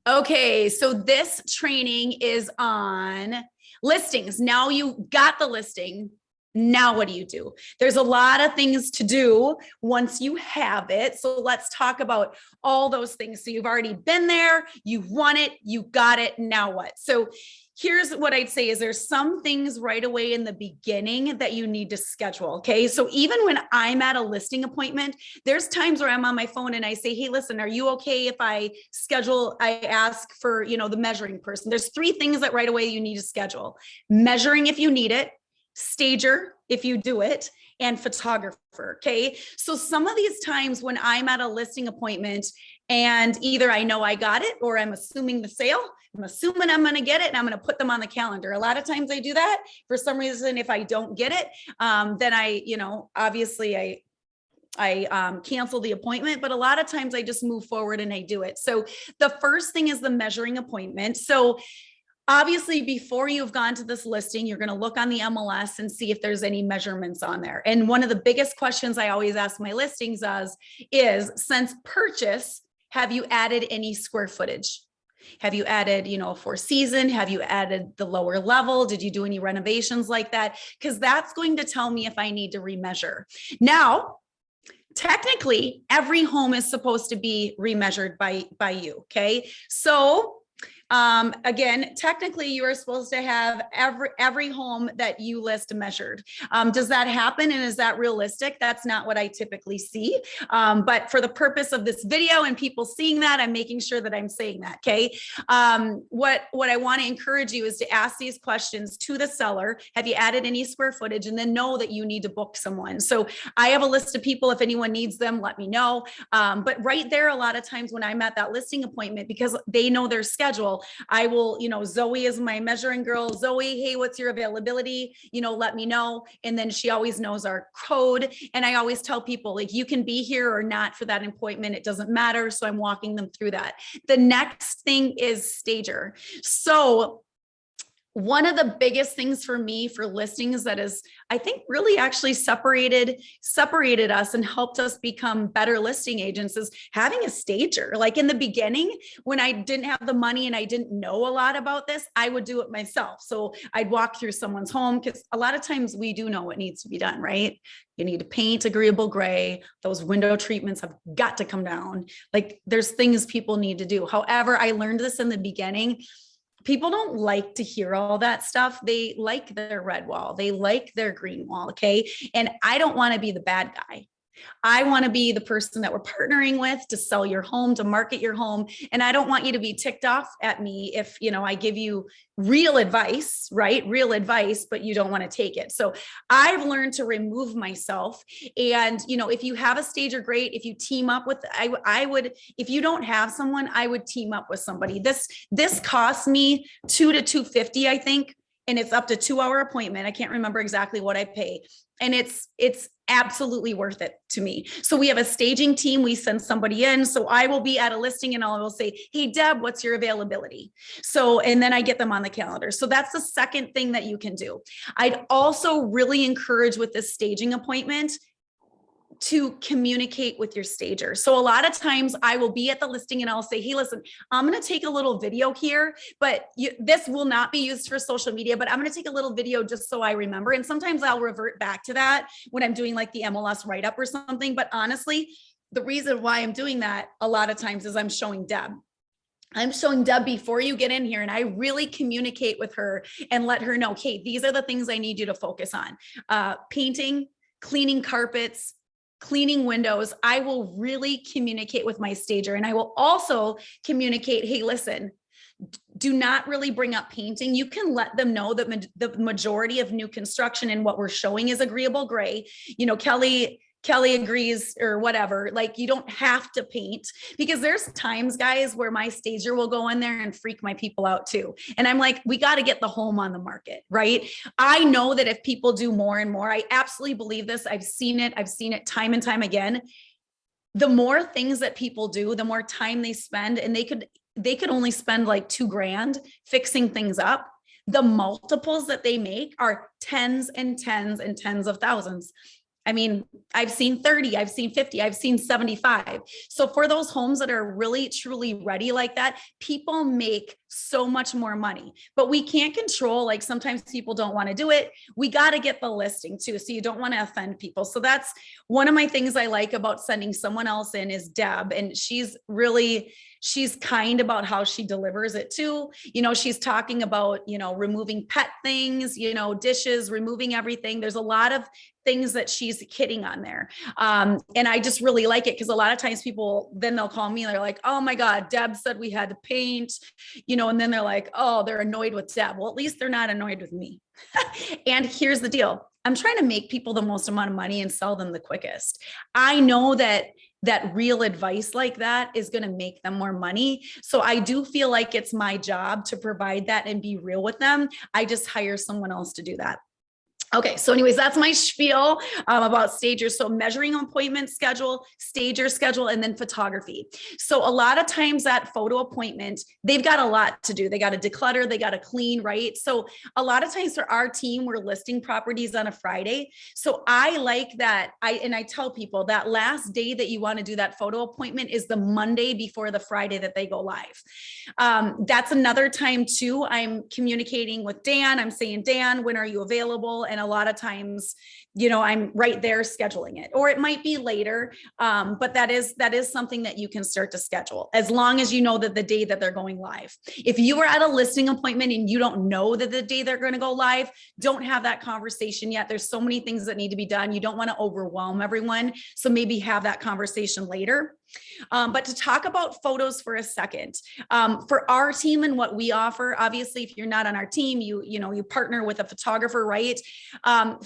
Okay, so this training is on listings. Now you got the listing. Now what do you do? There's a lot of things to do once you have it. So let's talk about all those things. So you've already been there, you've won it, you got it. Now what? So here's what I'd say is there's some things right away in the beginning that you need to schedule. Okay. So even when I'm at a listing appointment, there's times where I'm on my phone and I say, hey, listen, are you okay if I ask for, the measuring person? There's three things that right away you need to schedule: measuring if you need it, stager if you do it, and photographer. Okay. So some of these times when I'm at a listing appointment and either I know I got it or I'm assuming the sale, I'm assuming I'm going to get it and I'm going to put them on the calendar. A lot of times I do that. For some reason, if I don't get it, then obviously I cancel the appointment, but a lot of times I just move forward and I do it. So the first thing is the measuring appointment. So obviously, before you've gone to this listing, you're going to look on the MLS and see if there's any measurements on there. And one of the biggest questions I always ask my listings is since purchase, have you added any square footage? Have you added, a four season? Have you added the lower level? Did you do any renovations like that? Because that's going to tell me if I need to remeasure. Now, technically, every home is supposed to be remeasured by you. Okay. So again, technically you are supposed to have every home that you list measured. Does that happen? And is that realistic? That's not what I typically see. But for the purpose of this video and people seeing that, I'm making sure that I'm saying that. Okay. What I want to encourage you is to ask these questions to the seller. Have you added any square footage? And then know that you need to book someone. So I have a list of people. If anyone needs them, let me know. But right there, a lot of times when I'm at that listing appointment, because they know their schedule, I will, Zoe is my measuring girl. Zoe, hey, what's your availability? Let me know. And then she always knows our code. And I always tell people, like, you can be here or not for that appointment. It doesn't matter. So I'm walking them through that. The next thing is stager. So one of the biggest things for me for listings that is, I think, really actually separated us and helped us become better listing agents is having a stager. Like in the beginning, when I didn't have the money and I didn't know a lot about this, I would do it myself. So I'd walk through someone's home because a lot of times we do know what needs to be done, right? You need to paint agreeable gray. Those window treatments have got to come down. Like there's things people need to do. However, I learned this in the beginning. People don't like to hear all that stuff. They like their red wall. They like their green wall. Okay. And I don't want to be the bad guy. I want to be the person that we're partnering with to sell your home, to market your home. And I don't want you to be ticked off at me if, I give you real advice, right? Real advice, but you don't want to take it. So I've learned to remove myself. And, if you have a stager, great. If you team up with, I would, if you don't have someone, I would team up with somebody. This costs me $200 to $250, I think. And it's up to 2-hour appointment. I can't remember exactly what I pay. And it's absolutely worth it to me. So we have a staging team. We send somebody in. So I will be at a listing and I will say, hey, Deb, what's your availability? So, and then I get them on the calendar. So that's the second thing that you can do. I'd also really encourage with this staging appointment to communicate with your stager. So a lot of times I will be at the listing and I'll say, hey, listen, I'm going to take a little video here, but this will not be used for social media, but I'm going to take a little video just so I remember. And sometimes I'll revert back to that when I'm doing like the MLS write-up or something. But honestly, the reason why I'm doing that a lot of times is I'm showing Deb. I'm showing Deb before you get in here, and I really communicate with her and let her know, okay, these are the things I need you to focus on. Painting, cleaning carpets, cleaning windows. I will really communicate with my stager, and I will also communicate, hey, listen, do not really bring up painting. You can let them know that the majority of new construction and what we're showing is agreeable gray. Kelly agrees or whatever. Like, you don't have to paint, because there's times, guys, where my stager will go in there and freak my people out too. And I'm like, we got to get the home on the market, right? I know that if people do more and more, I absolutely believe this. I've seen it time and time again. The more things that people do, the more time they spend, and they could only spend like $2,000 fixing things up. The multiples that they make are tens and tens and tens of thousands. I mean, I've seen 30, I've seen 50, I've seen 75. So for those homes that are really truly ready like that, people make so much more money, but we can't control, like sometimes people don't want to do it. We got to get the listing too. So you don't want to offend people. So that's one of my things I like about sending someone else in is Deb. And she's kind about how she delivers it too. She's talking about, removing pet things, dishes, removing everything. There's a lot of things that she's hitting on there. And I just really like it because a lot of times people, then they'll call me and they're like, oh my God, Deb said we had to paint, and then they're like, oh, they're annoyed with Deb. Well, at least they're not annoyed with me. And here's the deal. I'm trying to make people the most amount of money and sell them the quickest. I know that real advice like that is going to make them more money. So I do feel like it's my job to provide that and be real with them. I just hire someone else to do that. Okay, so anyways, that's my spiel about stagers. So measuring appointment schedule, stager schedule, and then photography. So a lot of times that photo appointment, they've got a lot to do. They got to declutter, they got to clean, right? So a lot of times for our team, we're listing properties on a Friday. So I like that. I tell people that last day that you want to do that photo appointment is the Monday before the Friday that they go live. That's another time too. I'm communicating with Dan. I'm saying, Dan, when are you available? And a lot of times, I'm right there scheduling it, or it might be later. But that is something that you can start to schedule as long as you know that the day that they're going live. If you are at a listing appointment and you don't know that the day they're going to go live, don't have that conversation yet. There's so many things that need to be done. You don't want to overwhelm everyone. So maybe have that conversation later. But to talk about photos for a second, for our team and what we offer, obviously, if you're not on our team, you partner with a photographer, right?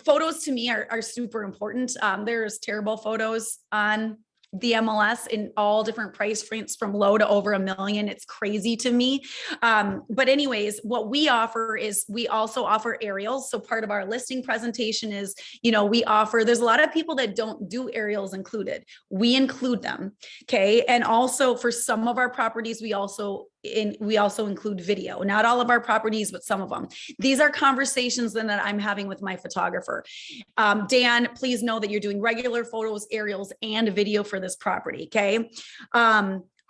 Photos to me are super important. There's terrible photos on the MLS in all different price ranges from low to over $1 million. It's crazy to me. But anyways, what we offer is we also offer aerials. So part of our listing presentation is, there's a lot of people that don't do aerials included. We include them. Okay. And also for some of our properties, we also include video, not all of our properties, but some of them. These are conversations then that I'm having with my photographer. Dan, please know that you're doing regular photos, aerials, and video for this property. Okay.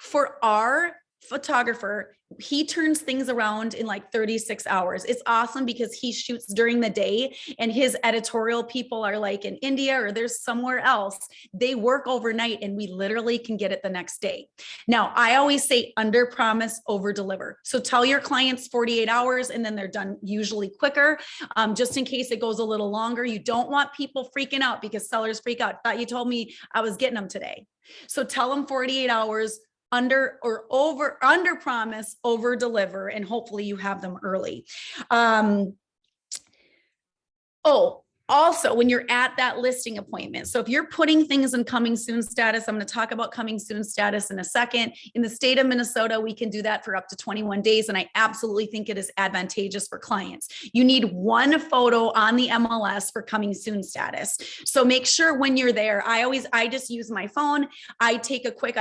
For our photographer, he turns things around in like 36 hours. It's awesome because he shoots during the day and his editorial people are like in India or there's somewhere else. They work overnight and we literally can get it the next day. Now, I always say under promise, over deliver. So tell your clients 48 hours and then they're done usually quicker. Just in case it goes a little longer, you don't want people freaking out because sellers freak out. Thought you told me I was getting them today. So tell them 48 hours. Under promise, over deliver, and hopefully you have them early. Also, when you're at that listing appointment, so if you're putting things in coming soon status, I'm going to talk about coming soon status in a second. In the state of Minnesota, we can do that for up to 21 days. And I absolutely think it is advantageous for clients. You need one photo on the MLS for coming soon status. So make sure when you're there, I just use my phone. I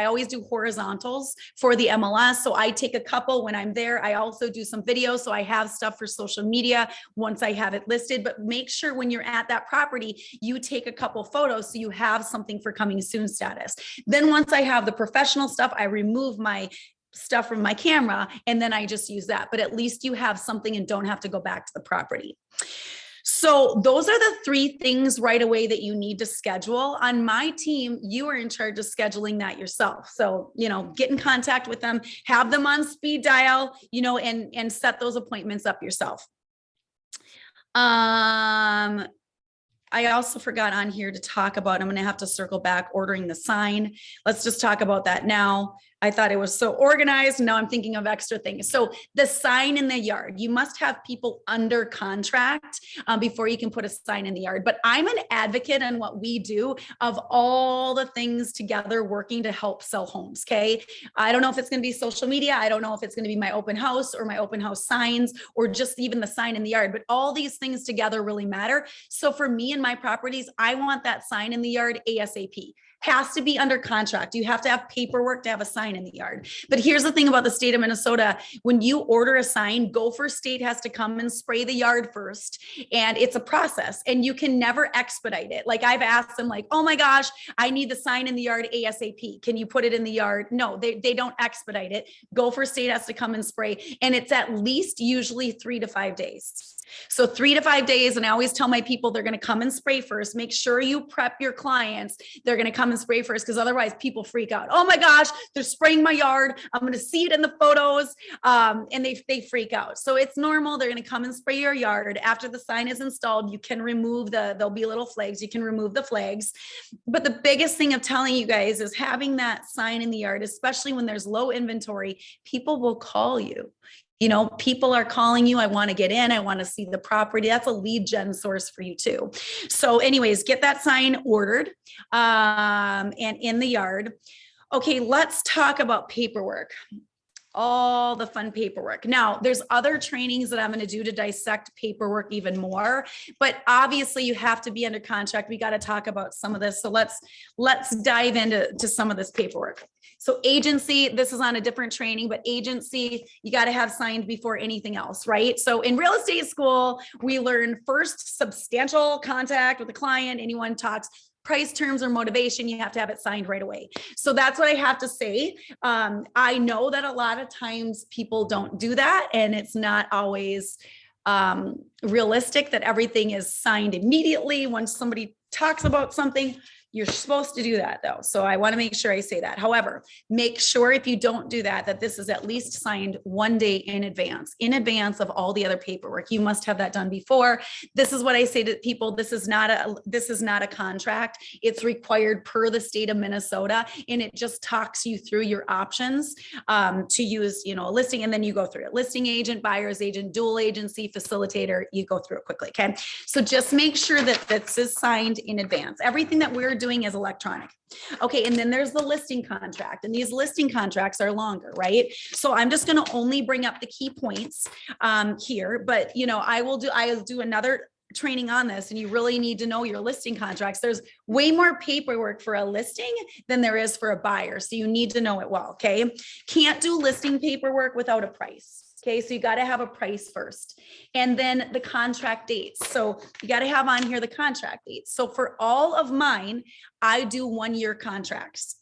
always do horizontals for the MLS. So I take a couple when I'm there. I also do some videos. So I have stuff for social media once I have it listed, but make sure when you're at that property, you take a couple photos so you have something for coming soon status. Then once I have the professional stuff, I remove my stuff from my camera and then I just use that. But at least you have something and don't have to go back to the property. So those are the 3 things right away that you need to schedule. On my team, you are in charge of scheduling that yourself. So, get in contact with them, have them on speed dial, and set those appointments up yourself. I also forgot on here to talk about, I'm going to have to circle back ordering the sign. Let's just talk about that now. I thought it was so organized. Now I'm thinking of extra things. So the sign in the yard, you must have people under contract before you can put a sign in the yard. But I'm an advocate on what we do of all the things together working to help sell homes. Okay. I don't know if it's going to be social media. I don't know if it's going to be my open house or my open house signs or just even the sign in the yard, but all these things together really matter. So for me and my properties, I want that sign in the yard ASAP. has to be under contract. You have to have paperwork to have a sign in the yard. But here's the thing about the state of Minnesota. When you order a sign, Gopher State has to come and spray the yard first. And it's a process and you can never expedite it. Like I've asked them like, oh my gosh, I need the sign in the yard ASAP. Can you put it in the yard? No, they don't expedite it. Gopher State has to come and spray. And it's at least usually 3 to 5 days. So 3 to 5 days. And I always tell my people, they're going to come and spray first. Make sure you prep your clients. They're going to come and spray first because otherwise people freak out. Oh my gosh, they're spraying my yard. I'm going to see it in the photos. And they freak out. So it's normal. They're going to come and spray your yard. After the sign is installed, you can remove there'll be little flags. You can remove the flags. But the biggest thing of telling you guys is having that sign in the yard, especially when there's low inventory, people will call you. You know, people are calling you. I want to get in. I want to see the property. That's a lead gen source for you too. So anyways, get that sign ordered and in the yard. Okay, let's talk about paperwork. All the fun paperwork. Now, there's other trainings that I'm going to do to dissect paperwork even more, but obviously you have to be under contract. We got to talk about some of this. So let's dive into some of this paperwork. So agency, this is on a different training, but agency, you got to have signed before anything else, right? So in real estate school, we learn first substantial contact with the client. Anyone talks price, terms, or motivation, you have to have it signed right away. So that's what I have to say. I know that a lot of times people don't do that, and it's not always realistic that everything is signed immediately once somebody talks about something. You're supposed to do that though. So I want to make sure I say that. However, make sure if you don't do that, that this is at least signed 1 day in advance of all the other paperwork. You must have that done before. This is what I say to people. This is not a contract. It's required per the state of Minnesota. And it just talks you through your options to use, a listing. And then you go through it. Listing agent, buyer's agent, dual agency, facilitator, you go through it quickly. Okay. So just make sure that this is signed in advance. Everything that we're doing is electronic. Okay. And then there's the listing contract, and these listing contracts are longer, right? So I'm just going to only bring up the key points here, but I'll do another training on this, and you really need to know your listing contracts. There's way more paperwork for a listing than there is for a buyer. So you need to know it well. Okay. Can't do listing paperwork without a price. Okay, so you got to have a price first, and then the contract dates. So you got to have on here the contract dates. So for all of mine, I do 1-year contracts.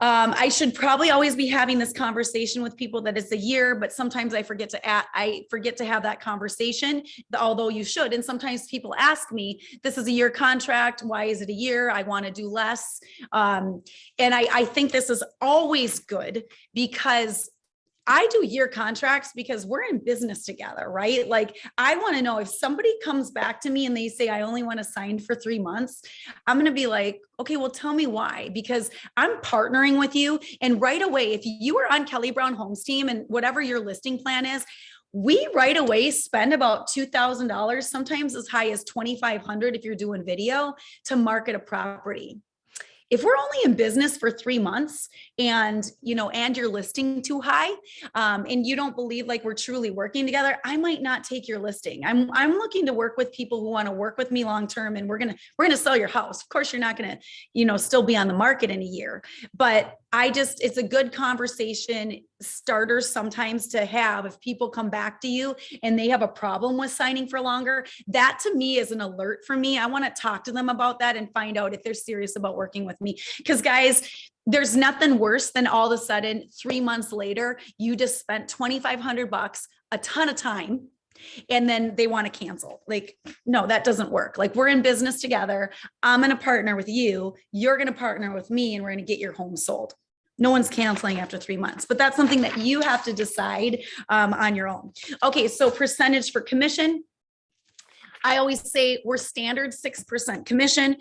I should probably always be having this conversation with people that it's a year, but sometimes I forget to have that conversation, although you should. And sometimes people ask me, this is a year contract. Why is it a year? I want to do less. And I think this is always good because I do year contracts because we're in business together, right? Like I want to know if somebody comes back to me and they say, I only want to sign for 3 months, I'm going to be like, okay, well, tell me why, because I'm partnering with you. And right away, if you are on Kelly Brown Homes team and whatever your listing plan is, we right away spend about $2,000, sometimes as high as $2,500 if you're doing video to market a property. If we're only in business for 3 months and you're listing too high, and you don't believe like we're truly working together, I might not take your listing. I'm looking to work with people who want to work with me long-term, and we're going to sell your house. Of course, you're not going to, still be on the market in a year, but it's a good conversation starter sometimes to have. If people come back to you and they have a problem with signing for longer, that to me is an alert for me. I want to talk to them about that and find out if they're serious about working with me. Because guys, there's nothing worse than all of a sudden 3 months later, you just spent $2,500, a ton of time, and then they want to cancel. Like, no, that doesn't work. Like we're in business together. I'm going to partner with you. You're going to partner with me, and we're going to get your home sold. No one's canceling after 3 months, but that's something that you have to decide on your own. Okay. So percentage for commission. I always say we're standard 6% commission,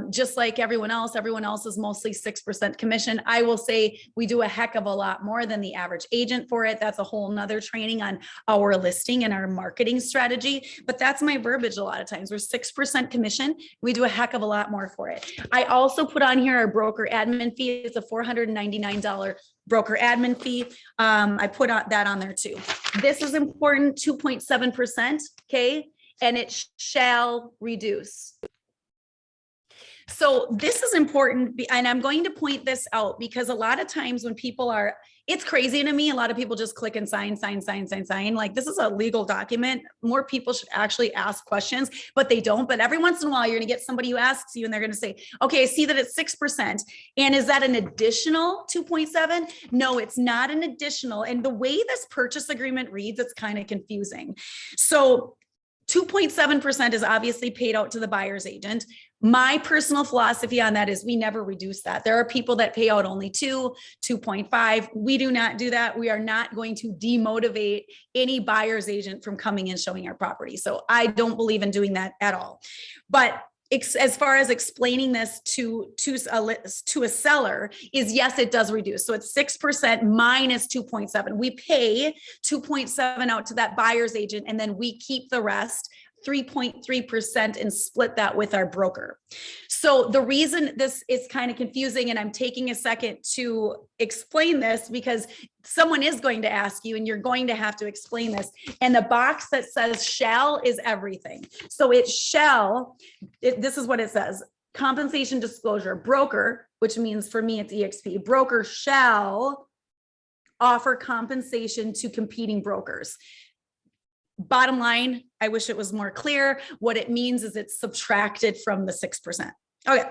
just like everyone else. Everyone else is mostly 6% commission. I will say we do a heck of a lot more than the average agent for it. That's a whole nother training on our listing and our marketing strategy. But that's my verbiage a lot of times. We're 6% commission. We do a heck of a lot more for it. I also put on here our broker admin fee. It's a $499 broker admin fee. I put that on there too. This is important, 2.7%. Okay. And it shall reduce. So this is important, and I'm going to point this out because a lot of times when people are, it's crazy to me. A lot of people just click and sign. Like, this is a legal document. More people should actually ask questions, but they don't. But every once in a while, you're going to get somebody who asks you and they're going to say, okay, I see that it's 6%. And is that an additional 2.7? No, it's not an additional. And the way this purchase agreement reads, it's kind of confusing. So 2.7% is obviously paid out to the buyer's agent. My personal philosophy on that is we never reduce that. There are people that pay out only 2.5. We do not do that. We are not going to demotivate any buyer's agent from coming and showing our property. So I don't believe in doing that at all. But as far as explaining this to a seller is, yes, it does reduce. So it's 6% minus 2.7. We pay 2.7 out to that buyer's agent, and then we keep the rest, 3.3%, and split that with our broker. So the reason this is kind of confusing, and I'm taking a second to explain this because someone is going to ask you and you're going to have to explain this. And the box that says shall is everything. So it shall, this is what it says: compensation disclosure, broker, which means for me it's EXP, broker shall offer compensation to competing brokers. Bottom line, I wish it was more clear. What it means is it's subtracted from the 6%. Okay.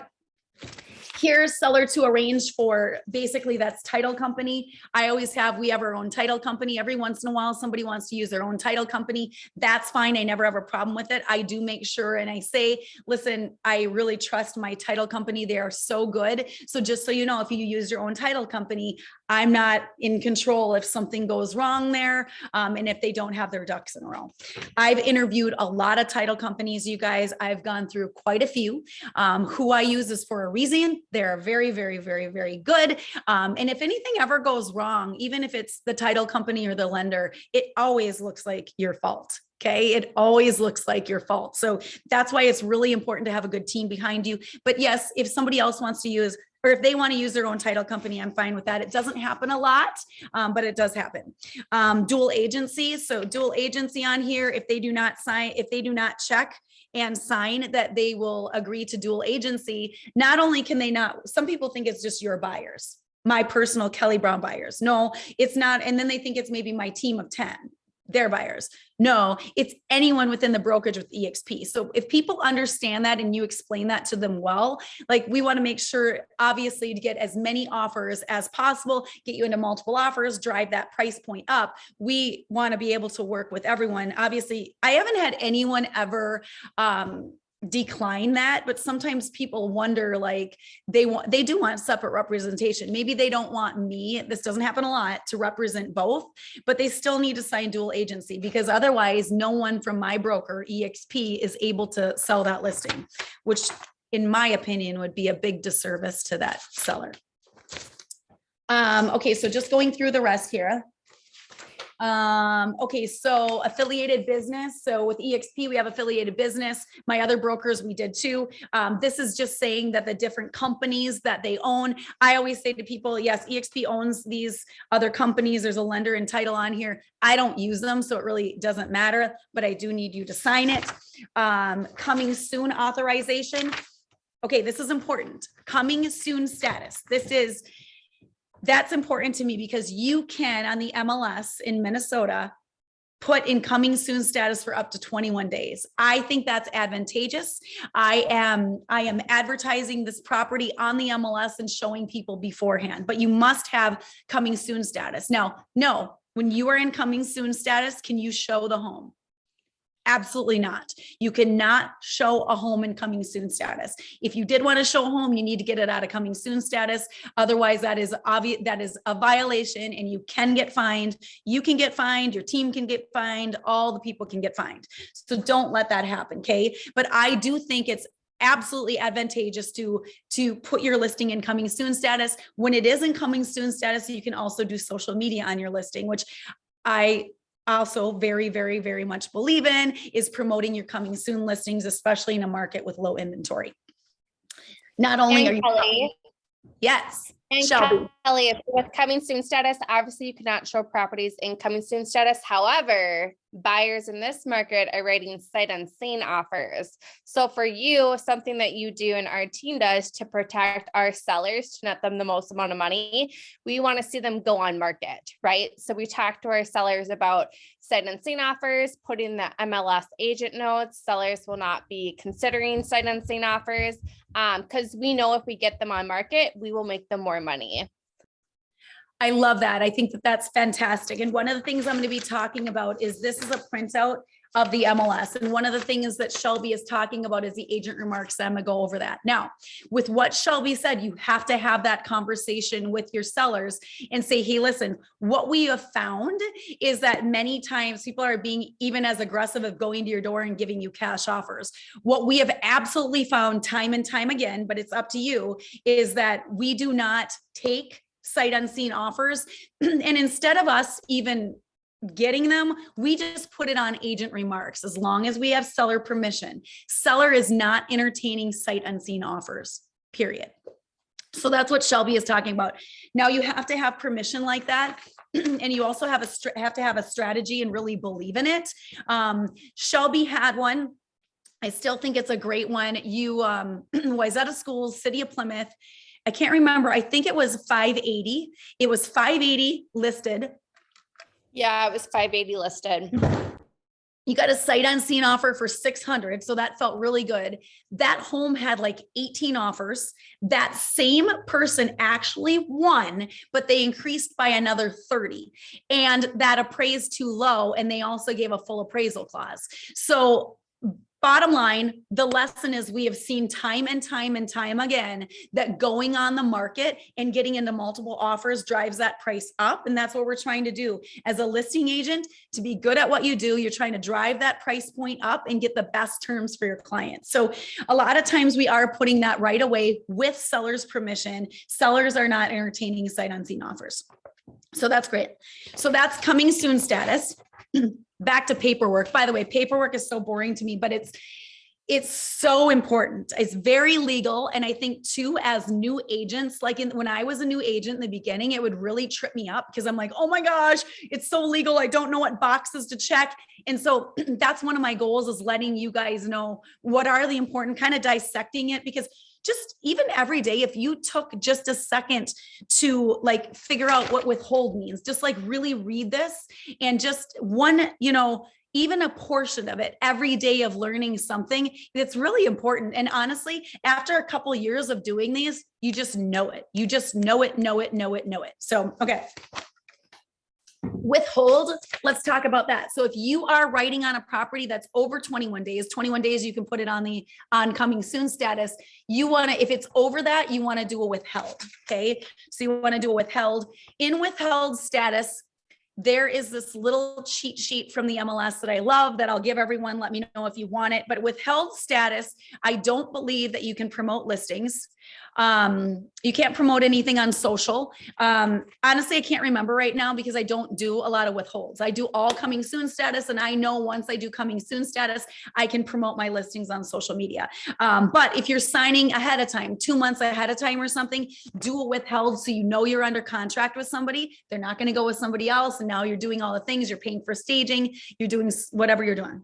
Here's seller to arrange for, basically that's title company. We have our own title company. Every once in a while, somebody wants to use their own title company. That's fine. I never have a problem with it. I do make sure, and I say, listen, I really trust my title company. They are so good. So just so you know, if you use your own title company, I'm not in control if something goes wrong there, and if they don't have their ducks in a row. I've interviewed a lot of title companies, you guys. I've gone through quite a few. Who I use is for a reason. They're very, very, very, very good. And if anything ever goes wrong, even if it's the title company or the lender, it always looks like your fault. Okay. It always looks like your fault. So that's why it's really important to have a good team behind you. But yes, if somebody else wants to use, or if they want to use their own title company, I'm fine with that. It doesn't happen a lot, but it does happen. Dual agency. So dual agency on here, if they do not check and sign that they will agree to dual agency, not only can they not, some people think it's just your buyers, my personal Kelly Brown buyers. No, it's not. And then they think it's maybe my team of 10. Their buyers. No, it's anyone within the brokerage with EXP. So if people understand that and you explain that to them well, like, we want to make sure, obviously, to get as many offers as possible, get you into multiple offers, drive that price point up. We want to be able to work with everyone. Obviously, I haven't had anyone ever decline that, but sometimes people wonder, like, they do want separate representation. Maybe they don't want me, this doesn't happen a lot, to represent both, but they still need to sign dual agency, because otherwise no one from my broker EXP is able to sell that listing, which in my opinion would be a big disservice to that seller. Okay, so just going through the rest here. Okay, so affiliated business. So with EXP, we have affiliated business. My other brokers, we did too. This is just saying that the different companies that they own. I always say to people, yes, EXP owns these other companies. There's a lender and title on here. I don't use them, so it really doesn't matter, but I do need you to sign it. Coming soon authorization. Okay, this is important. Coming soon status. That's important to me, because you can, on the MLS in Minnesota, put in coming soon status for up to 21 days. I think that's advantageous. I am advertising this property on the MLS and showing people beforehand, but you must have coming soon status. Now, no, when you are in coming soon status, can you show the home? Absolutely not. You cannot show a home in coming soon status. If you did want to show a home, you need to get it out of coming soon status. Otherwise, that is obvious. That is a violation, and you can get fined. You can get fined. Your team can get fined. All the people can get fined. So don't let that happen. Okay. But I do think it's absolutely advantageous to put your listing in coming soon status. When it is in coming soon status, you can also do social media on your listing, which I also very, very, very much believe in, is promoting your coming soon listings, especially in a market with low inventory. Not only are you, Kelly, yes, and Shelby. Kelly, with coming soon status, obviously you cannot show properties in coming soon status. However, buyers in this market are writing sight unseen offers. So for you, something that you do and our team does to protect our sellers, to net them the most amount of money, we want to see them go on market, right? So we talk to our sellers about sight unseen offers, putting the MLS agent notes. Sellers will not be considering sight unseen offers because we know if we get them on market, we will make them more money. I love that. I think that that's fantastic. And one of the things I'm going to be talking about is this is a printout of the MLS. And one of the things that Shelby is talking about is the agent remarks. I'm going to go over that. Now, with what Shelby said, you have to have that conversation with your sellers and say, hey, listen, what we have found is that many times people are being even as aggressive of going to your door and giving you cash offers. What we have absolutely found time and time again, but it's up to you, is that we do not take sight unseen offers. And instead of us even getting them, we just put it on agent remarks as long as we have seller permission. Seller is not entertaining sight unseen offers, period. So that's what Shelby is talking about. Now you have to have permission like that. And you also have to have a strategy and really believe in it. Shelby had one. I still think it's a great one. You was out of school, City of Plymouth. I can't remember. I think it was 580. It was 580 listed. Yeah, it was 580 listed. You got a sight unseen offer for 600. So that felt really good. That home had like 18 offers. That same person actually won, but they increased by another 30. And that appraised too low. And they also gave a full appraisal clause. So bottom line, the lesson is we have seen time and time and time again that going on the market and getting into multiple offers drives that price up. And that's what we're trying to do as a listing agent. To be good at what you do, you're trying to drive that price point up and get the best terms for your clients. So a lot of times we are putting that right away with sellers' permission. Sellers are not entertaining sight unseen offers. So that's great. So that's coming soon status. Back to paperwork. By the way, paperwork is so boring to me, but it's so important. It's very legal. And I think too, as new agents, like when I was a new agent in the beginning, it would really trip me up because I'm like, oh my gosh, it's so legal. I don't know what boxes to check. And so that's one of my goals, is letting you guys know what are the important, kind of dissecting it, because just even every day, if you took just a second to like figure out what withhold means, just like really read this and just one, even a portion of it every day of learning something, that's really important. And honestly, after a couple of years of doing these, you just know it. You just know it. So, okay. Withhold, let's talk about that. So if you are writing on a property that's over 21 days, you can put it on the coming soon status. You want to, if it's over that, you want to do a withheld. Okay. So you want to do a withheld. In withheld status, there is this little cheat sheet from the MLS that I love that I'll give everyone. Let me know if you want it. But withheld status, I don't believe that you can promote listings. You can't promote anything on social. Honestly, I can't remember right now because I don't do a lot of withholds. I do all coming soon status. And I know once I do coming soon status, I can promote my listings on social media. But if you're signing ahead of time, 2 months ahead of time or something, do a withheld. So you know you're under contract with somebody. They're not going to go with somebody else. And now you're doing all the things. You're paying for staging. You're doing whatever you're doing.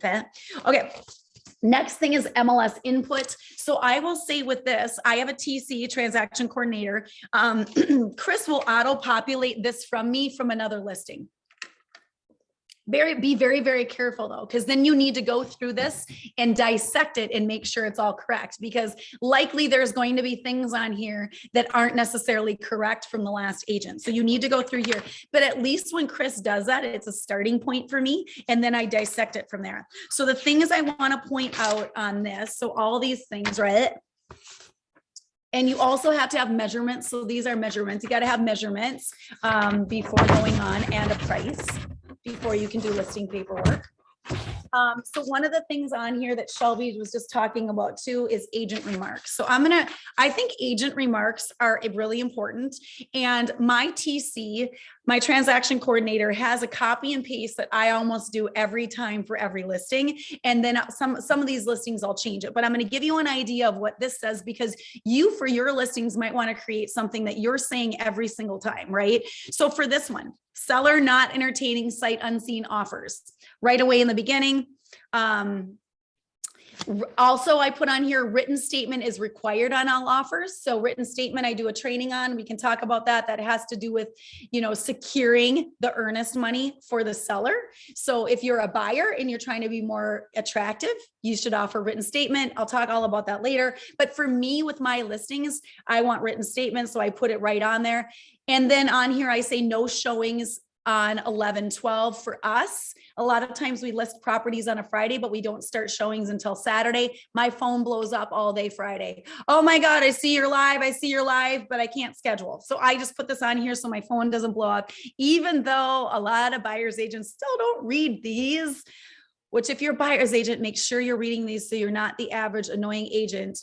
Okay. Next thing is MLS input. So I will say with this, I have a TC, transaction coordinator. Chris will auto populate this from me from another listing. Be very, very careful though, because then you need to go through this and dissect it and make sure it's all correct, because likely there's going to be things on here that aren't necessarily correct from the last agent. So you need to go through here, but at least when Chris does that, it's a starting point for me. And then I dissect it from there. So the things I want to point out on this, so all these things, right? And you also have to have measurements. So these are measurements. You got to have measurements before going on, and a price before you can do listing paperwork. So one of the things on here that Shelby was just talking about too is agent remarks. So I think agent remarks are really important. And my TC My transaction coordinator has a copy and paste that I almost do every time for every listing. And then some of these listings, I'll change it, but I'm going to give you an idea of what this says, because you, for your listings, might want to create something that you're saying every single time, right? So for this one, seller not entertaining sight unseen offers right away in the beginning. Also, I put on here, written statement is required on all offers. So written statement, I do a training on, we can talk about that. That has to do with, securing the earnest money for the seller. So if you're a buyer and you're trying to be more attractive, you should offer written statement. I'll talk all about that later. But for me, with my listings, I want written statements. So I put it right on there. And then on here, I say no showings on 11/12 for us. A lot of times we list properties on a Friday, but we don't start showings until Saturday. My phone blows up all day Friday. Oh my God, I see you're live, but I can't schedule. So I just put this on here so my phone doesn't blow up, even though a lot of buyer's agents still don't read these. Which, if you're a buyer's agent, make sure you're reading these so you're not the average annoying agent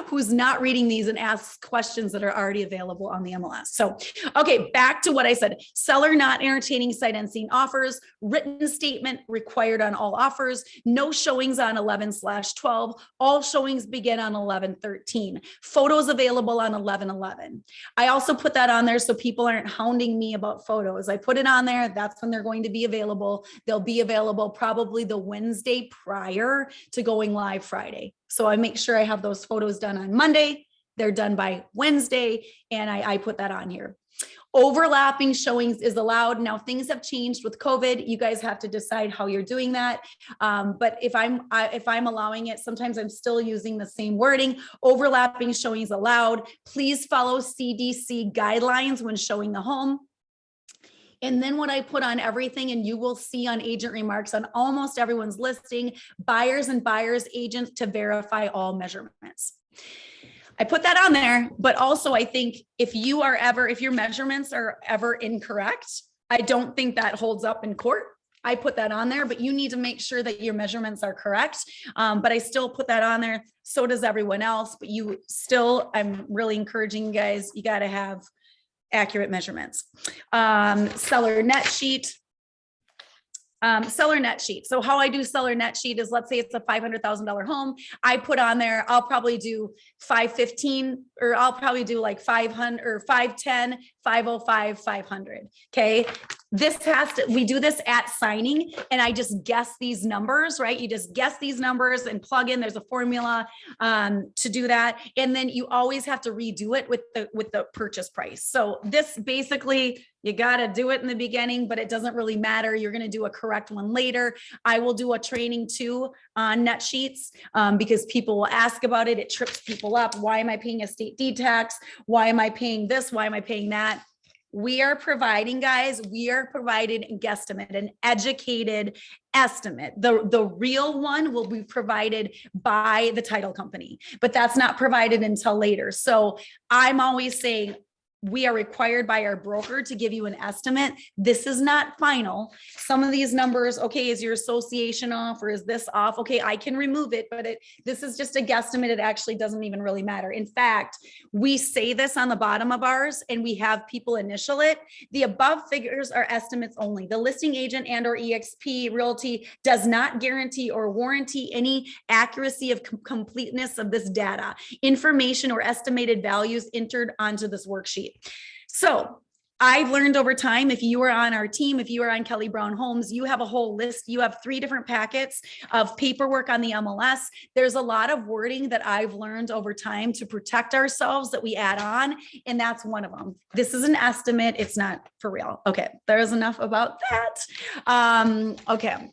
who's not reading these and asks questions that are already available on the MLS. So, okay, back to what I said. Seller not entertaining sight unseen offers, written statement required on all offers, no showings on 11/12, all showings begin on 11/13, photos available on 11/11. I also put that on there so people aren't hounding me about photos. I put it on there. That's when they're going to be available. They'll be available probably the Wednesday prior to going live Friday. So I make sure I have those photos done on Monday. They're done by Wednesday, and I put that on here. Overlapping showings is allowed. Now, things have changed with COVID. You guys have to decide how you're doing that. But if I'm allowing it, sometimes I'm still using the same wording. Overlapping showings allowed. Please follow CDC guidelines when showing the home. And then what I put on everything, and you will see on agent remarks on almost everyone's listing, buyers and buyers agents to verify all measurements. I put that on there, but also I think if your measurements are ever incorrect, I don't think that holds up in court. I put that on there, but you need to make sure that your measurements are correct. But I still put that on there. So does everyone else, but I'm really encouraging you guys, you got to have accurate measurements. Seller net sheet. So how I do seller net sheet is, let's say it's a $500,000 home. I put on there, I'll probably do 515, or I'll probably do like 500 or 510, 505, 500. Okay. We do this at signing, and I just guess these numbers, right? You just guess these numbers and plug in, there's a formula to do that. And then you always have to redo it with the purchase price. So this basically, you got to do it in the beginning, but it doesn't really matter. You're going to do a correct one later. I will do a training too on net sheets because people will ask about it. It trips people up. Why am I paying a state deed tax? Why am I paying this? Why am I paying that? We are providing a guesstimate, an educated estimate. The real one will be provided by the title company, but that's not provided until later. So I'm always saying, we are required by our broker to give you an estimate. This is not final. Some of these numbers, okay, is your association off or is this off? Okay, I can remove it, but this is just a guesstimate. It actually doesn't even really matter. In fact, we say this on the bottom of ours and we have people initial it. The above figures are estimates only. The listing agent and or EXP Realty does not guarantee or warranty any accuracy of completeness of this data, information, or estimated values entered onto this worksheet. So I've learned over time, if you are on our team, if you are on Kelly Brown Homes, you have a whole list. You have 3 different packets of paperwork on the MLS. There's a lot of wording that I've learned over time to protect ourselves that we add on, and that's one of them. This is an estimate. It's not for real. Okay, there's enough about that. Okay.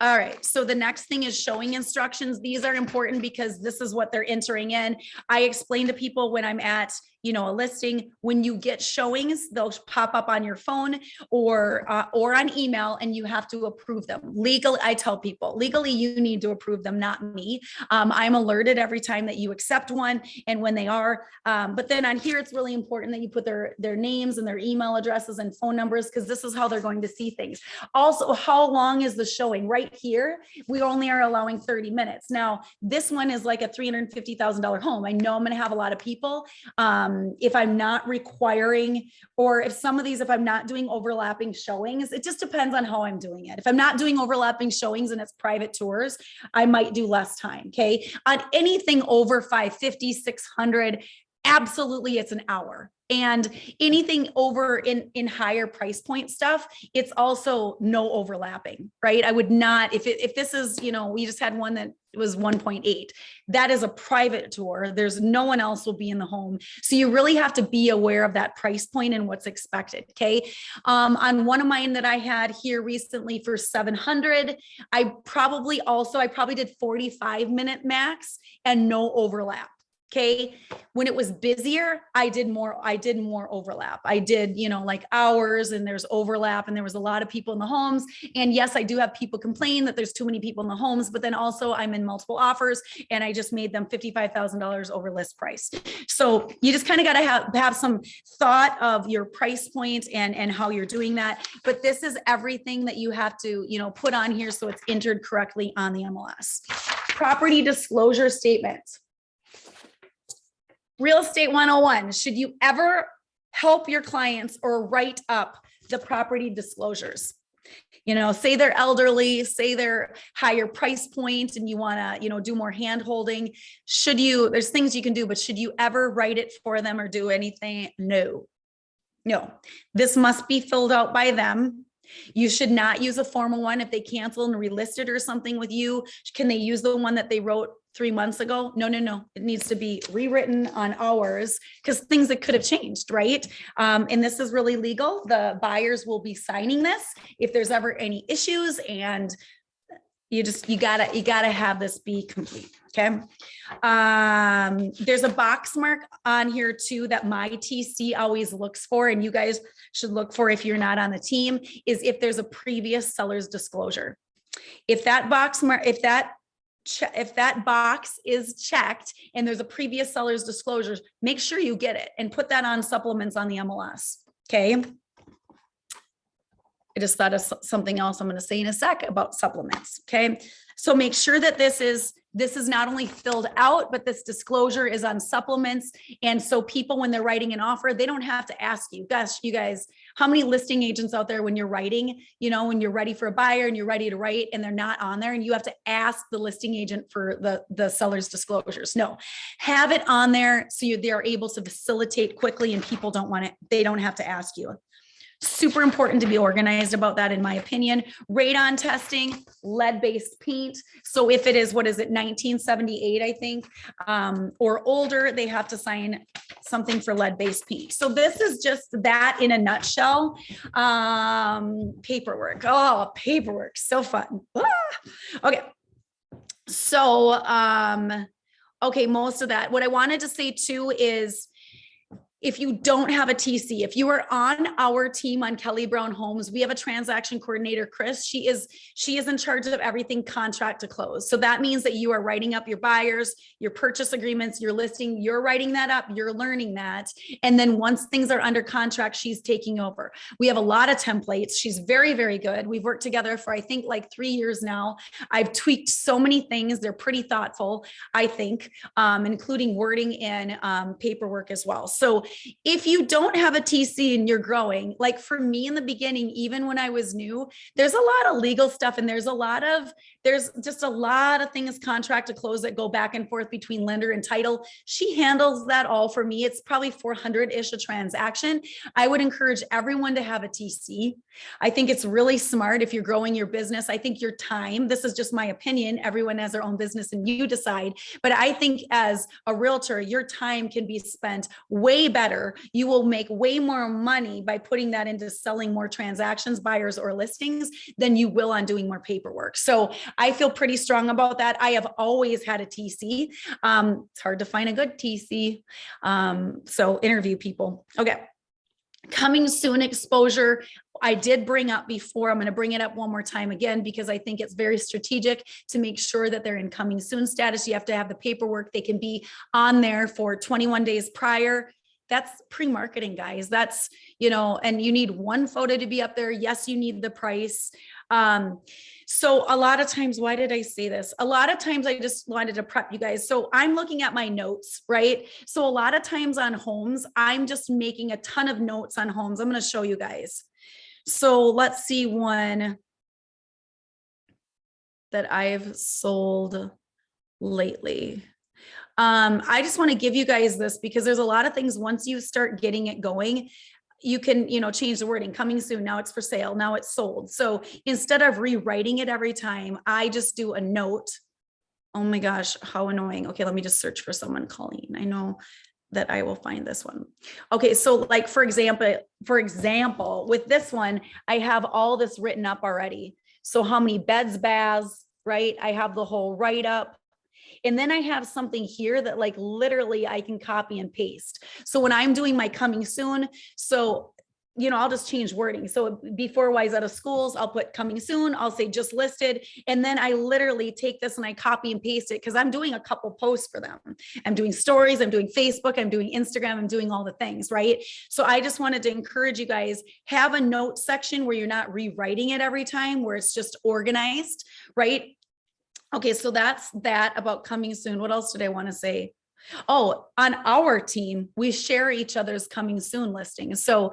All right, so the next thing is showing instructions. These are important because this is what they're entering in. I explain to people when I'm at, a listing, when you get showings, they'll pop up on your phone or on email, and you have to approve them. Legally, I tell people, legally, you need to approve them, not me. I'm alerted every time that you accept one and when they are. But then on here, it's really important that you put their names and their email addresses and phone numbers, because this is how they're going to see things. Also, how long is the showing? Right right here, we only are allowing 30 minutes. Now, this one is like a $350,000 home. I know I'm going to have a lot of people. If I'm not requiring, or if some of these, if I'm not doing overlapping showings, it just depends on how I'm doing it. If I'm not doing overlapping showings and it's private tours, I might do less time. Okay. On anything over 550, 600, absolutely it's an hour. And anything over in higher price point stuff, it's also no overlapping, right? I would not, if this is, we just had one that was 1.8, that is a private tour. There's no one else will be in the home. So you really have to be aware of that price point and what's expected. Okay. On one of mine that I had here recently for 700, I probably did 45-minute max and no overlap. Okay. When it was busier, I did more overlap. I did, like hours, and there's overlap, and there was a lot of people in the homes. And yes, I do have people complain that there's too many people in the homes, but then also I'm in multiple offers and I just made them $55,000 over list price. So you just kind of got to have some thought of your price point and how you're doing that. But this is everything that you have to, put on here so it's entered correctly on the MLS. Property disclosure statement. Real estate 101. Should you ever help your clients or write up the property disclosures? Say they're elderly, say they're higher price point and you want to, do more hand holding. There's things you can do, but should you ever write it for them or do anything? No. This must be filled out by them. You should not use a formal one. If they cancel and relist it or something with you, can they use the one that they wrote 3 months ago? No. It needs to be rewritten on ours because things that could have changed, right? And this is really legal. The buyers will be signing this if there's ever any issues, and you gotta have this be complete. Okay. There's a box mark on here too that my TC always looks for, and you guys should look for if you're not on the team, is if there's a previous seller's disclosure. If that box is checked and there's a previous seller's disclosures, make sure you get it and put that on supplements on the MLS. Okay. I just thought of something else I'm going to say in a sec about supplements. Okay. So make sure that this is not only filled out, but this disclosure is on supplements. And so people, when they're writing an offer, they don't have to ask you, gosh, you guys, how many listing agents out there when you're writing, when you're ready for a buyer and you're ready to write and they're not on there and you have to ask the listing agent for the seller's disclosures. No, have it on there so they're able to facilitate quickly and people they don't have to ask you. Super important to be organized about that, in my opinion. Radon testing, lead-based paint. So if it is, 1978, I think, or older, they have to sign something for lead-based paint. So this is just that in a nutshell. Paperwork. Oh, paperwork. So fun. Okay. So, okay, most of that. What I wanted to say too is, if you don't have a TC, if you are on our team on Kelly Brown Homes, we have a transaction coordinator, Chris. She is in charge of everything contract to close. So that means that you are writing up your buyers, your purchase agreements, your listing, you're writing that up, you're learning that. And then once things are under contract, she's taking over. We have a lot of templates. She's very, very good. We've worked together for, I think, like 3 years now. I've tweaked so many things. They're pretty thoughtful, I think, including wording and paperwork as well. So if you don't have a TC and you're growing, like for me in the beginning, even when I was new, there's a lot of legal stuff and there's just a lot of things contract to close that go back and forth between lender and title. She handles that all for me. It's probably 400-ish a transaction. I would encourage everyone to have a TC. I think it's really smart if you're growing your business. I think your time, this is just my opinion, everyone has their own business and you decide, but I think as a realtor, your time can be spent way better. You will make way more money by putting that into selling more transactions, buyers, or listings than you will on doing more paperwork. So I feel pretty strong about that. I have always had a TC. It's hard to find a good TC. So interview people. Okay. Coming soon exposure. I did bring up before. I'm going to bring it up one more time again, because I think it's very strategic to make sure that they're in coming soon status. You have to have the paperwork. They can be on there for 21 days prior. That's pre-marketing, guys. That's, and you need one photo to be up there. Yes, you need the price. So a lot of times, why did I say this? A lot of times I just wanted to prep you guys. So I'm looking at my notes, right? So a lot of times on homes, I'm just making a ton of notes on homes. I'm going to show you guys. So let's see one that I've sold lately. I just want to give you guys this because there's a lot of things once you start getting it going, you can, change the wording, coming soon. Now it's for sale. Now it's sold. So instead of rewriting it every time, I just do a note. Oh my gosh, how annoying. Okay, let me just search for someone, Colleen. I know that I will find this one. Okay, so like for example, with this one, I have all this written up already. So how many beds, baths, right? I have the whole write up. And then I have something here that like literally I can copy and paste. So when I'm doing my coming soon, so I'll just change wording. So before Wayzata schools, I'll put coming soon. I'll say just listed. And then I literally take this and I copy and paste it because I'm doing a couple posts for them. I'm doing stories, I'm doing Facebook, I'm doing Instagram, I'm doing all the things, right? So I just wanted to encourage you guys, have a note section where you're not rewriting it every time, where it's just organized, right? Okay, so that's that about coming soon. What else did I want to say? Oh, on our team, we share each other's coming soon listings. So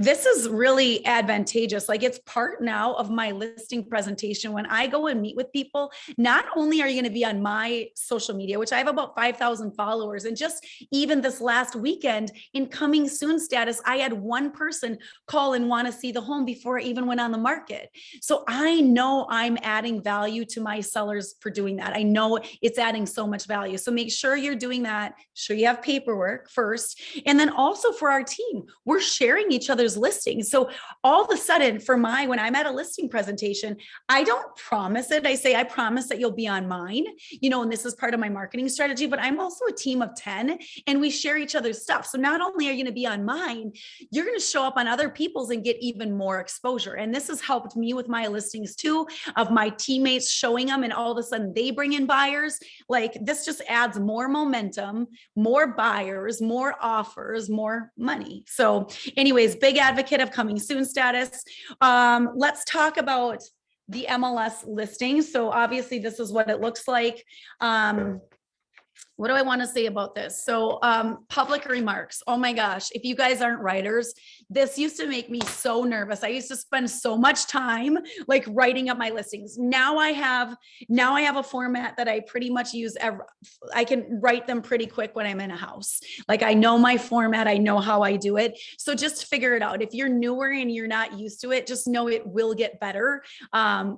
this is really advantageous. Like it's part now of my listing presentation. When I go and meet with people, not only are you going to be on my social media, which I have about 5,000 followers, and just even this last weekend in coming soon status, I had one person call and want to see the home before I even went on the market. So I know I'm adding value to my sellers for doing that. I know it's adding so much value. So make sure you're doing that. Sure you have paperwork first. And then also for our team, we're sharing each other's listings. So all of a sudden when I'm at a listing presentation, I don't promise it. I say, I promise that you'll be on mine, and this is part of my marketing strategy, but I'm also a team of 10 and we share each other's stuff. So not only are you going to be on mine, you're going to show up on other people's and get even more exposure. And this has helped me with my listings too, of my teammates showing them and all of a sudden they bring in buyers. Like this just adds more momentum, more buyers, more offers, more money. So anyways, big advocate of coming soon status. Let's talk about the MLS listing. So obviously this is what it looks like. What do I want to say about this? So public remarks. Oh my gosh, if you guys aren't writers, this used to make me so nervous. I used to spend so much time like writing up my listings. Now I have a format that I pretty much use. I can write them pretty quick when I'm in a house. Like I know my format, I know how I do it. So just figure it out. If you're newer and you're not used to it, just know it will get better.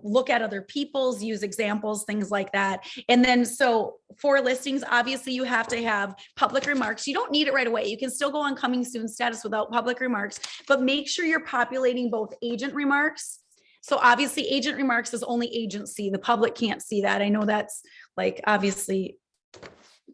Look at other people's, use examples, things like that. And then so for listings, obviously you have to have public remarks. You don't need it right away. You can still go on coming soon status without public remarks, but make sure you're populating both agent remarks. So obviously agent remarks is only agency. The public can't see that. I know that's like obviously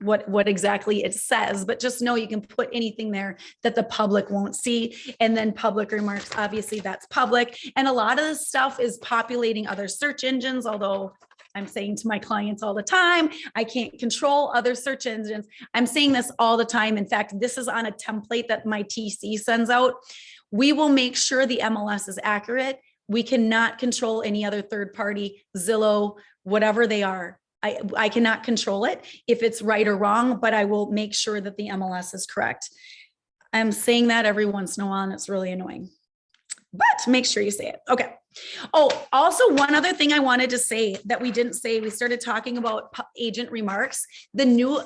what exactly it says, but just know you can put anything there that the public won't see. And then public remarks, obviously that's public. And a lot of this stuff is populating other search engines, although I'm saying to my clients all the time, I can't control other search engines. I'm saying this all the time. In fact, this is on a template that my TC sends out. We will make sure the MLS is accurate. We cannot control any other third party, Zillow, whatever they are. I cannot control it if it's right or wrong, but I will make sure that the MLS is correct. I'm saying that every once in a while, and it's really annoying, but make sure you say it. Okay. Oh, also one other thing I wanted to say that we didn't say, we started talking about agent remarks. The new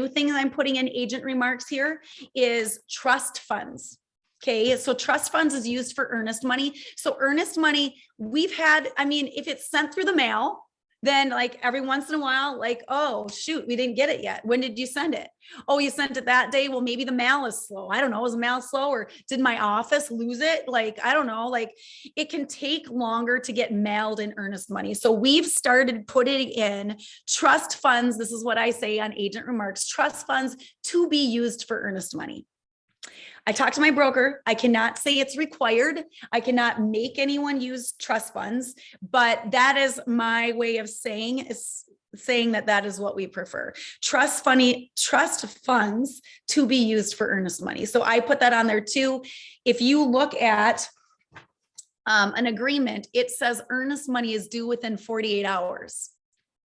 thing that I'm putting in agent remarks here is trust funds. Okay, so trust funds is used for earnest money. So earnest money, if it's sent through the mail, then like every once in a while, like, oh shoot, we didn't get it yet. When did you send it? Oh, you sent it that day. Well, maybe the mail is slow. I don't know. Is the mail slow or did my office lose it? Like, I don't know. Like it can take longer to get mailed in earnest money. So we've started putting in trust funds. This is what I say on agent remarks, trust funds to be used for earnest money. I talked to my broker. I cannot say it's required. I cannot make anyone use trust funds, but that is my way of saying that is what we prefer. Trust funds to be used for earnest money. So I put that on there too. If you look at an agreement, it says earnest money is due within 48 hours.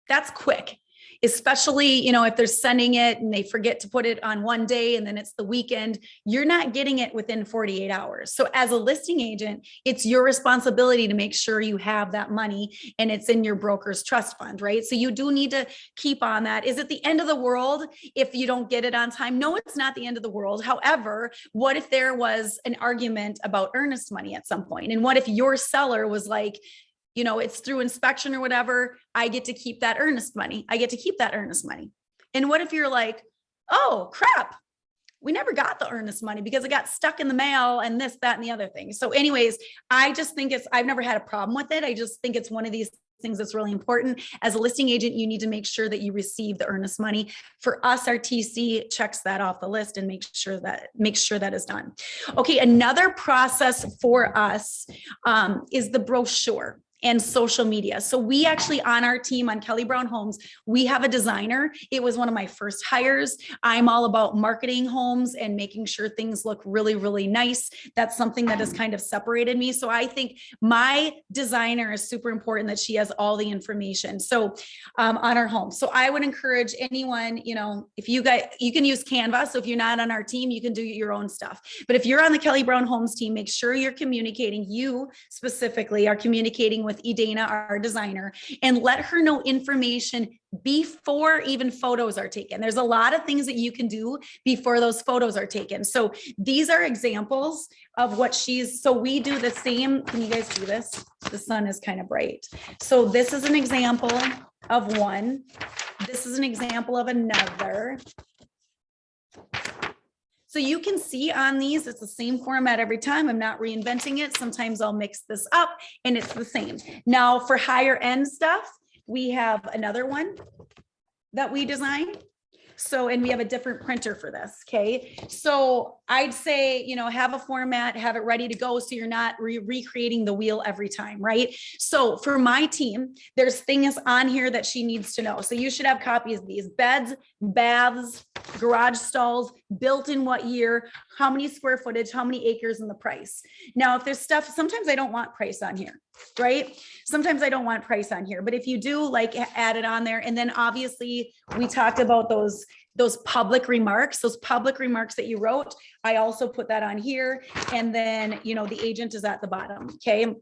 That's quick. Especially, if they're sending it and they forget to put it on one day and then it's the weekend, you're not getting it within 48 hours. So as a listing agent, it's your responsibility to make sure you have that money and it's in your broker's trust fund, right? So you do need to keep on that. Is it the end of the world if you don't get it on time? No, it's not the end of the world. However, what if there was an argument about earnest money at some point? And what if your seller was like, it's through inspection or whatever, I get to keep that earnest money. I get to keep that earnest money. And what if you're like, oh crap, we never got the earnest money because it got stuck in the mail and this, that, and the other thing. So anyways, I just think I've never had a problem with it. I just think it's one of these things that's really important. As a listing agent, you need to make sure that you receive the earnest money. For us, our TC checks that off the list and makes sure that is done. Okay, another process for us is the brochure and social media. So we actually, on our team on Kelly Brown Homes, we have a designer. It was one of my first hires. I'm all about marketing homes and making sure things look really, really nice. That's something that has kind of separated me. So I think my designer is super important, that she has all the information. So on our home. So I would encourage anyone, if you can use Canva. So if you're not on our team, you can do your own stuff. But if you're on the Kelly Brown Homes team, make sure you're communicating, you specifically are communicating with Edana, our designer, and let her know information before even photos are taken. There's a lot of things that you can do before those photos are taken. So these are examples of what so we do the same. Can you guys see this? The sun is kind of bright. So this is an example of one. This is an example of another. So you can see on these, it's the same format every time. I'm not reinventing it. Sometimes I'll mix this up and it's the same. Now for higher end stuff, we have another one that we designed. So, and we have a different printer for this. Okay. So I'd say, have a format, have it ready to go. So you're not recreating the wheel every time. Right. So for my team, there's things on here that she needs to know. So you should have copies of these: beds, baths, garage stalls, built in what year, how many square footage, how many acres, and the price. Now, if there's stuff, sometimes I don't want price on here, right? Sometimes I don't want price on here, but if you do, add it on there. And then obviously we talked about those public remarks that you wrote. I also put that on here. And then, the agent is at the bottom. Okay.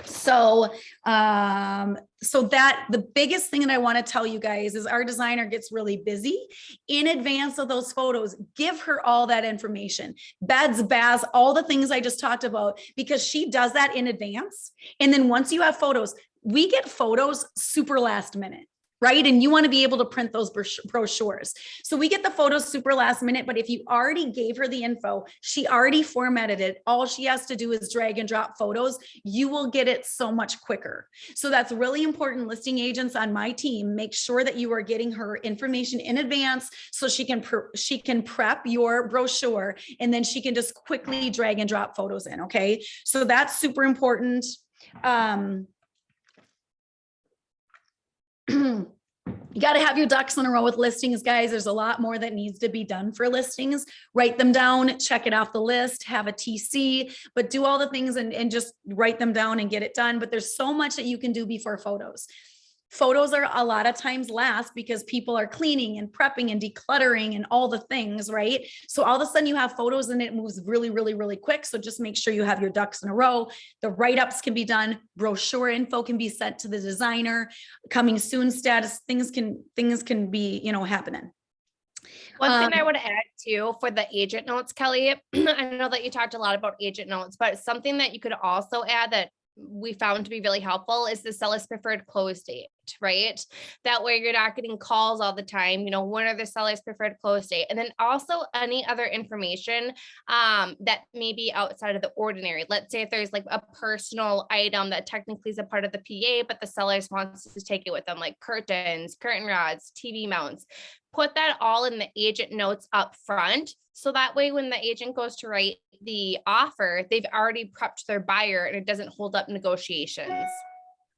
So, that the biggest thing that I want to tell you guys is our designer gets really busy in advance of those photos. Give her all that information, beds, baths, all the things I just talked about, because she does that in advance. And then once you have photos, we get photos super last minute. Right. And you want to be able to print those brochures. So we get the photos super last minute, but if you already gave her the info, she already formatted it. All she has to do is drag and drop photos. You will get it so much quicker. So that's really important. Listing agents on my team, make sure that you are getting her information in advance so she can prep your brochure, and then she can just quickly drag and drop photos in. Okay. So that's super important. You got to have your ducks in a row with listings, guys. There's a lot more that needs to be done for listings. Write them down, check it off the list, have a TC, but do all the things and just write them down and get it done. But there's so much that you can do before photos. Photos are a lot of times last because people are cleaning and prepping and decluttering and all the things, right? So all of a sudden you have photos and it moves really, really, really quick. So just make sure you have your ducks in a row. The write-ups can be done. Brochure info can be sent to the designer. Coming soon status, things can be, happening. One thing I would add too for the agent notes, Kelly, I know that you talked a lot about agent notes, but something that you could also add that we found to be really helpful is the seller's preferred close date, right? That way you're not getting calls all the time, when are the seller's preferred close date? And then also any other information that may be outside of the ordinary. Let's say if there's a personal item that technically is a part of the PA, but the sellers wants to take it with them, like curtains, curtain rods, TV mounts. Put that all in the agent notes up front. So that way, when the agent goes to write the offer, they've already prepped their buyer and it doesn't hold up negotiations.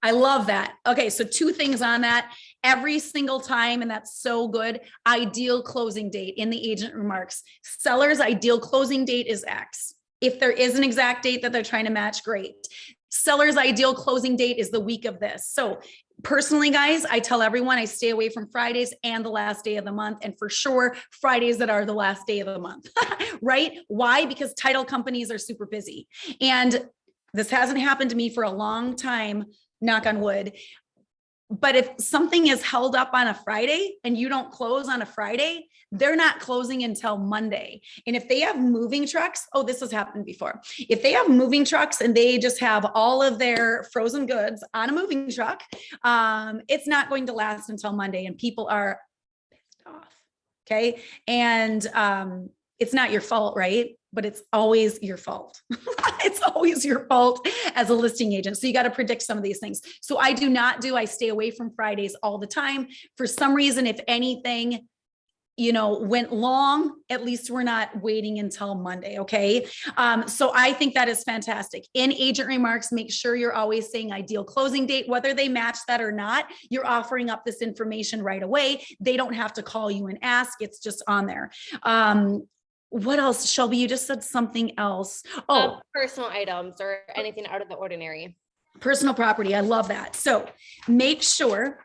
I love that. Okay. So 2 things on that every single time. And that's so good. Ideal closing date in the agent remarks. Seller's ideal closing date is X. If there is an exact date that they're trying to match, great. Seller's ideal closing date is the week of this. So personally, guys, I tell everyone I stay away from Fridays and the last day of the month, and for sure Fridays that are the last day of the month, right? Why? Because title companies are super busy. And this hasn't happened to me for a long time, knock on wood. But if something is held up on a Friday and you don't close on a Friday, they're not closing until Monday. And if they have moving trucks, oh, this has happened before. If they have moving trucks and they just have all of their frozen goods on a moving truck, it's not going to last until Monday, and people are pissed off. Okay. And it's not your fault, right? But it's always your fault. It's always your fault as a listing agent. So you got to predict some of these things. So I stay away from Fridays all the time. For some reason, if anything, went long, at least we're not waiting until Monday. Okay. So I think that is fantastic. In agent remarks, make sure you're always saying ideal closing date, whether they match that or not. You're offering up this information right away. They don't have to call you and ask. It's just on there. What else, Shelby? You just said something else. Oh, personal items or anything out of the ordinary. Personal property. I love that. So make sure.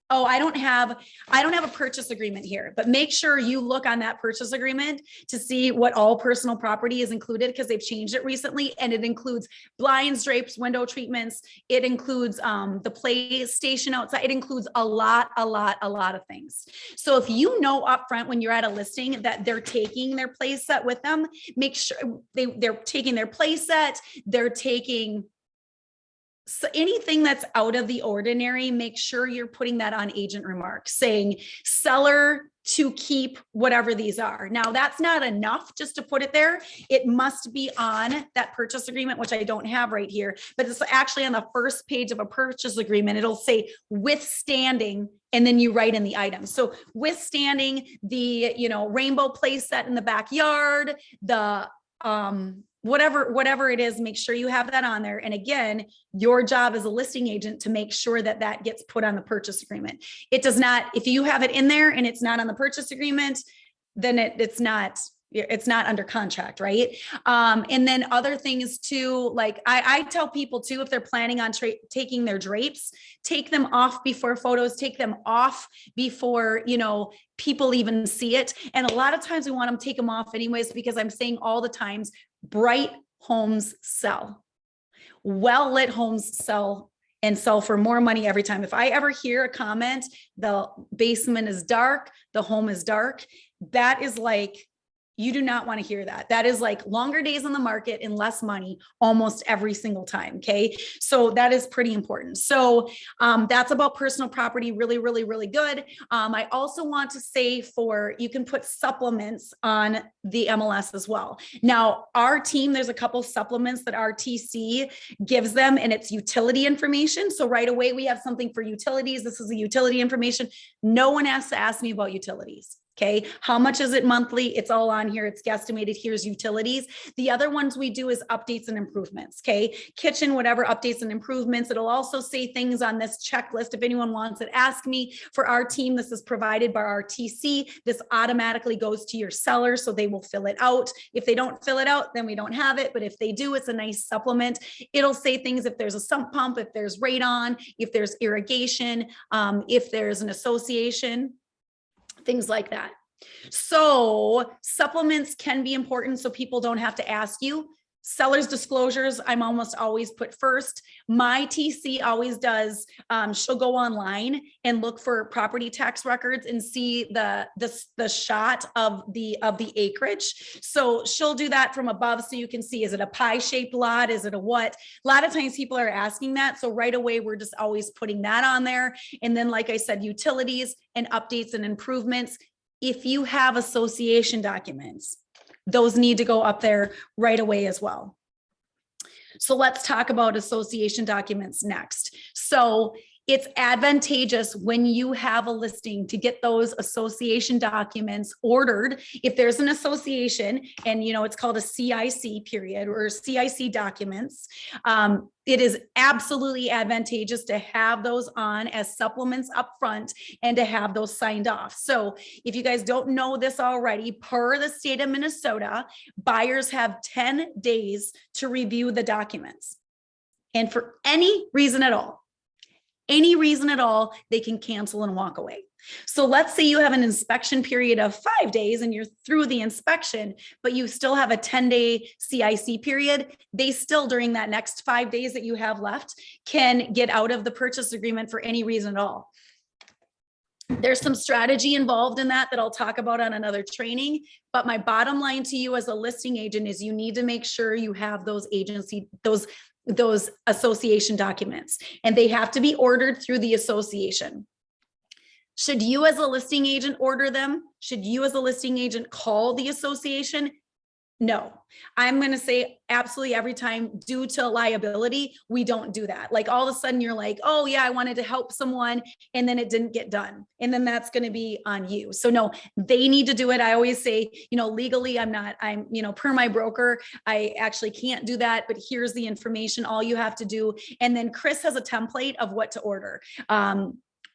Oh, I don't have a purchase agreement here, but make sure you look on that purchase agreement to see what all personal property is included, because they've changed it recently, and it includes blinds, drapes, window treatments. It includes the PlayStation outside. It includes a lot of things. So if you know upfront when you're at a listing that they're taking their play set with them, make sure they're taking their play set, they're taking. So anything that's out of the ordinary, make sure you're putting that on agent remarks, saying seller to keep whatever these are. Now, that's not enough just to put it there. It must be on that purchase agreement, which I don't have right here, but it's actually on the first page of a purchase agreement. It'll say withstanding, and then you write in the item. So withstanding the, rainbow play set in the backyard, the, whatever it is, make sure you have that on there. And again, your job as a listing agent to make sure that that gets put on the purchase agreement. It does not, if you have it in there and it's not on the purchase agreement, then it's not under contract, right? And then other things too, like I tell people too, if they're planning on taking their drapes, take them off before photos, take them off before, people even see it. And a lot of times we want them to take them off anyways, because I'm saying all the times, bright homes sell. Well-lit homes sell, and sell for more money every time. If I ever hear a comment, the basement is dark, the home is dark, that is like, you do not want to hear that. That is like longer days on the market and less money almost every single time. Okay. So that is pretty important. So that's about personal property. Really, really, really good. I also want to say you can put supplements on the MLS as well. Now, our team, there's a couple supplements that our TC gives them, and it's utility information. So right away, we have something for utilities. This is the utility information. No one has to ask me about utilities. Okay. How much is it monthly? It's all on here. It's guesstimated. Here's utilities. The other ones we do is updates and improvements. Okay. Kitchen, whatever, updates and improvements. It'll also say things on this checklist. If anyone wants it, ask me. For our team, this is provided by our TC. This automatically goes to your seller, so they will fill it out. If they don't fill it out, then we don't have it. But if they do, it's a nice supplement. It'll say things if there's a sump pump, if there's radon, if there's irrigation, if there's an association, things like that. So supplements can be important so people don't have to ask you. Seller's disclosures, I'm almost always put first. My TC always does. She'll go online and look for property tax records and see the shot of the acreage. So she'll do that from above, so you can see, is it a pie-shaped lot? Is it a what? A lot of times people are asking that. So right away, we're just always putting that on there. And then, like I said, utilities and updates and improvements. If you have association documents, those need to go up there right away as well. So let's talk about association documents next. So it's advantageous when you have a listing to get those association documents ordered. If there's an association and, it's called a CIC period or CIC documents, it is absolutely advantageous to have those on as supplements up front and to have those signed off. So if you guys don't know this already, per the state of Minnesota, buyers have 10 days to review the documents. And for any reason at all, they can cancel and walk away. So let's say you have an inspection period of 5 days and you're through the inspection, but you still have a 10-day CIC period. They still, during that next 5 days that you have left, can get out of the purchase agreement for any reason at all. There's some strategy involved in that I'll talk about on another training. But my bottom line to you as a listing agent is you need to make sure you have those association documents, and they have to be ordered through the association. Should you as a listing agent order them? Should you as a listing agent call the association? No, I'm going to say absolutely every time, due to liability, we don't do that. Like all of a sudden you're like, oh yeah, I wanted to help someone and then it didn't get done. And then that's going to be on you. So no, they need to do it. I always say, legally, I'm, per my broker, I actually can't do that, but here's the information, all you have to do. And then Chris has a template of what to order.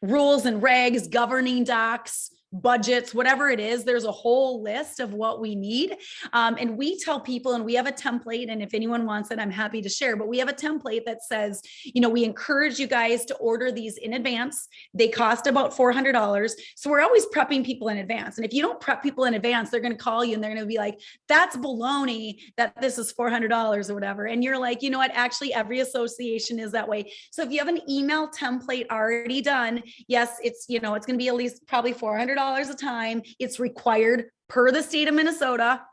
Rules and regs, governing docs, budgets, whatever it is, there's a whole list of what we need. And we tell people, and we have a template, and if anyone wants it, I'm happy to share, but we have a template that says, we encourage you guys to order these in advance. They cost about $400. So we're always prepping people in advance. And if you don't prep people in advance, they're going to call you and they're going to be like, that's baloney that this is $400 or whatever. And you're like, you know what? Actually, every association is that way. So if you have an email template already done, yes, it's, it's going to be at least probably $400 a time. It's required per the state of Minnesota,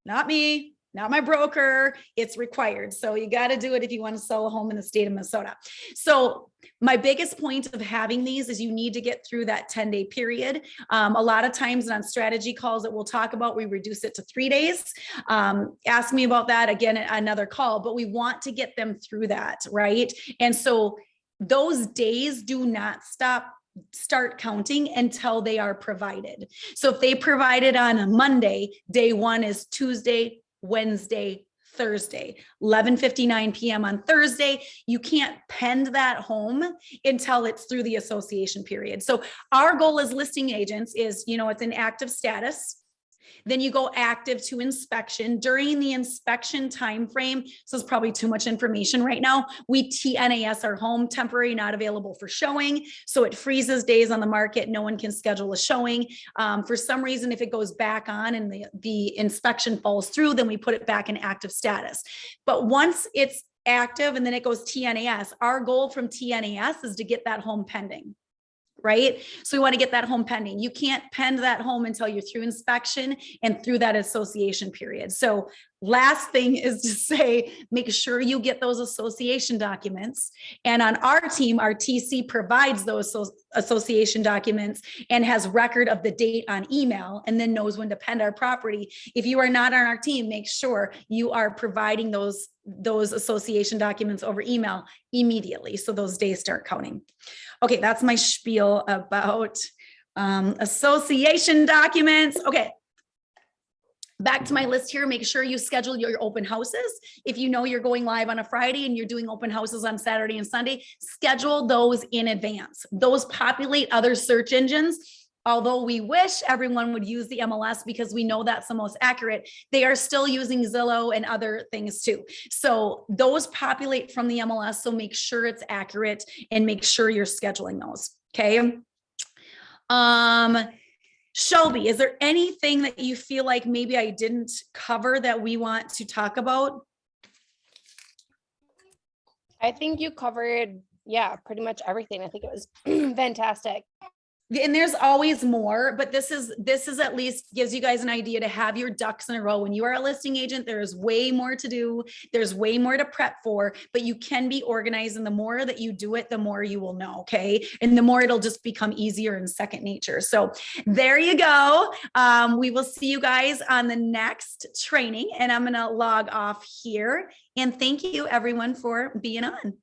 not me, not my broker. It's required. So you got to do it if you want to sell a home in the state of Minnesota. So my biggest point of having these is you need to get through that 10-day period. A lot of times on strategy calls that we'll talk about, we reduce it to 3 days. Ask me about that again at another call, but we want to get them through that, right? And so those days do not start counting until they are provided. So if they provide it on a Monday, day one is Tuesday, Wednesday, Thursday, 11:59 p.m. on Thursday. You can't pend that home until it's through the association period. So our goal as listing agents is, it's in active status. Then you go active to inspection. During the inspection time frame, so it's probably too much information right now, we TNAS our home, temporary not available for showing. So it freezes days on the market. No one can schedule a showing. For some reason, if it goes back on and the inspection falls through, then we put it back in active status. But once it's active and then it goes TNAS, our goal from TNAS is to get that home pending. Right? So we want to get that home pending. You can't pend that home until you're through inspection and through that association period. So last thing is to say, make sure you get those association documents. And on our team, our TC provides those association documents and has record of the date on email and then knows when to pend our property. If you are not on our team, make sure you are providing those association documents over email immediately. So those days start counting. Okay, that's my spiel about association documents. Okay, back to my list here. Make sure you schedule your open houses. If you know you're going live on a Friday and you're doing open houses on Saturday and Sunday, schedule those in advance. Those populate other search engines. Although we wish everyone would use the MLS because we know that's the most accurate, they are still using Zillow and other things too. So those populate from the MLS. So make sure it's accurate and make sure you're scheduling those. Okay. Shelby, is there anything that you feel like maybe I didn't cover that we want to talk about? I think you covered, pretty much everything. I think it was fantastic. And there's always more, but this is at least gives you guys an idea to have your ducks in a row. When you are a listing agent, there's way more to do. There's way more to prep for, but you can be organized. And the more that you do it, the more you will know. Okay. And the more it'll just become easier and second nature. So there you go. We will see you guys on the next training, and I'm going to log off here. And thank you everyone for being on.